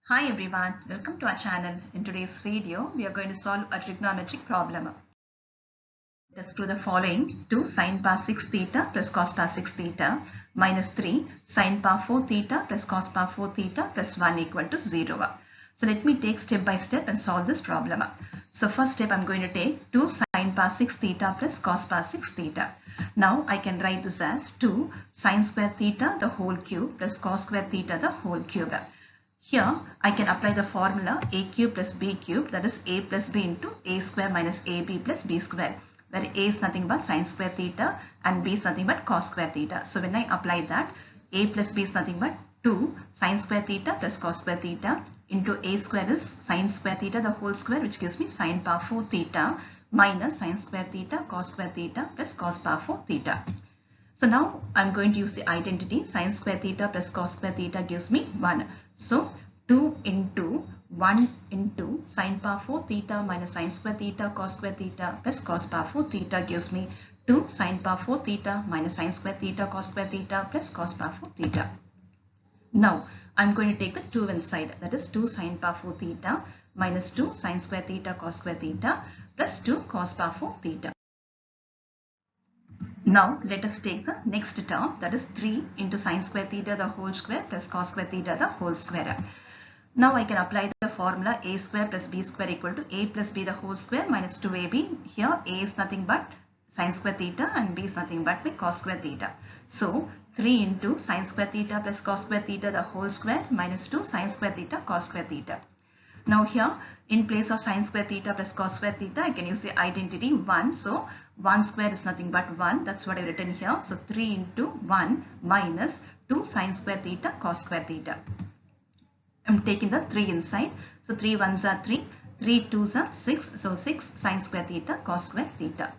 Hi everyone, welcome to our channel. In today's video, we are going to solve a trigonometric problem. Let us prove the following: 2 sin power 6 theta plus cos power 6 theta minus 3 sin power 4 theta plus cos power 4 theta plus 1 equal to 0. So let me take step by step and solve this problem. So first step, I'm going to take 2 sin power 6 theta plus cos power 6 theta. Now I can write this as 2 sin square theta the whole cube plus cos square theta the whole cube. Here I can apply the formula a cube plus b cube, that is a plus b into a square minus ab plus b square, where a is nothing but sin square theta and b is nothing but cos square theta. So when I apply that, a plus b is nothing but 2 sin square theta plus cos square theta into a square is sin square theta the whole square, which gives me sin power 4 theta minus sin square theta cos square theta plus cos power 4 theta. So now I'm going to use the identity. Sin square theta plus cos square theta gives me 1. So 2 into 1 into sin power 4 theta minus sin square theta cos square theta plus cos power 4 theta gives me 2 sin power 4 theta minus sin square theta cos square theta plus cos power 4 theta. Now I'm going to take the 2 inside, that is 2 sin power 4 theta minus 2 sin square theta cos square theta plus 2 cos power 4 theta. Now let us take the next term, that is 3 into sin square theta the whole square plus cos square theta the whole square. Now I can apply the formula a square plus b square equal to a plus b the whole square minus 2ab. Here a is nothing but sin square theta and b is nothing but cos square theta. So 3 into sin square theta plus cos square theta the whole square minus 2 sin square theta cos square theta. Now here in place of sin square theta plus cos square theta, I can use the identity 1. So 1 square is nothing but 1. That's what I've written here. So 3 into 1 minus 2 sin square theta cos square theta. I'm taking the 3 inside. So 3 ones are 3, 3 twos are 6. So 6 sin square theta cos square theta.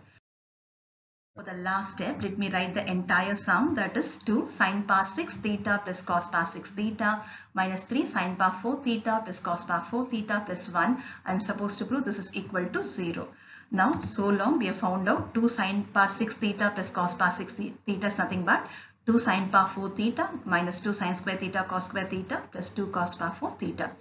For the last step, let me write the entire sum, that is 2 sin power 6 theta plus cos power 6 theta minus 3 sin power 4 theta plus cos power 4 theta plus 1. I am supposed to prove this is equal to 0. Now, so long we have found out 2 sin power 6 theta plus cos power 6 theta is nothing but 2 sin power 4 theta minus 2 sin square theta cos square theta plus 2 cos power 4 theta.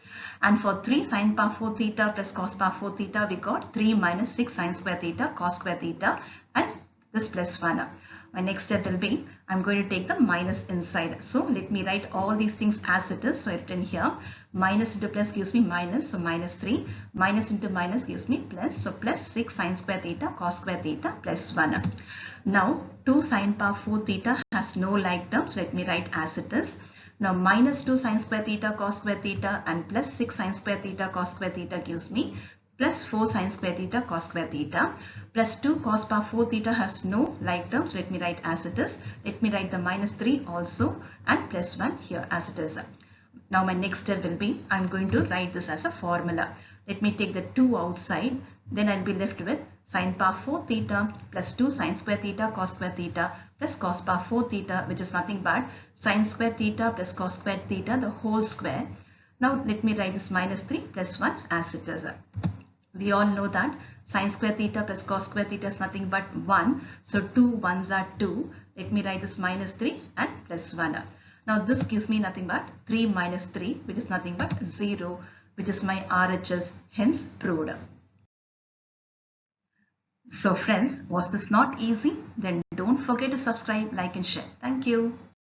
And for 3 sin power 4 theta plus cos power 4 theta, we got 3 minus 6 sin square theta cos square theta and this plus 1. My next step will be, I'm going to take the minus inside. So let me write all these things as it is. So I've written here minus into plus gives me minus, so minus 3, minus into minus gives me plus, so plus 6 sin square theta cos square theta plus 1. Now 2 sin power 4 theta has no like terms. Let me write as it is. Now minus 2 sin square theta cos square theta and plus 6 sin square theta cos square theta gives me plus 4 sin square theta cos square theta plus 2 cos power 4 theta has no like terms. Let me write as it is. Let me write the minus 3 also and plus 1 here as it is. Now my next step will be, I'm going to write this as a formula. Let me take the 2 outside, then I'll be left with sin power 4 theta plus 2 sin square theta cos square theta plus cos power 4 theta, which is nothing but sin square theta plus cos square theta the whole square. Now let me write this minus 3 plus 1 as it is. We all know that sin square theta plus cos square theta is nothing but 1. So 2 ones are 2. Let me write this minus 3 and plus 1. Now this gives me nothing but 3 minus 3, which is nothing but 0, which is my RHS, hence proved. So friends, was this not easy? Then don't forget to subscribe, like and share. Thank you.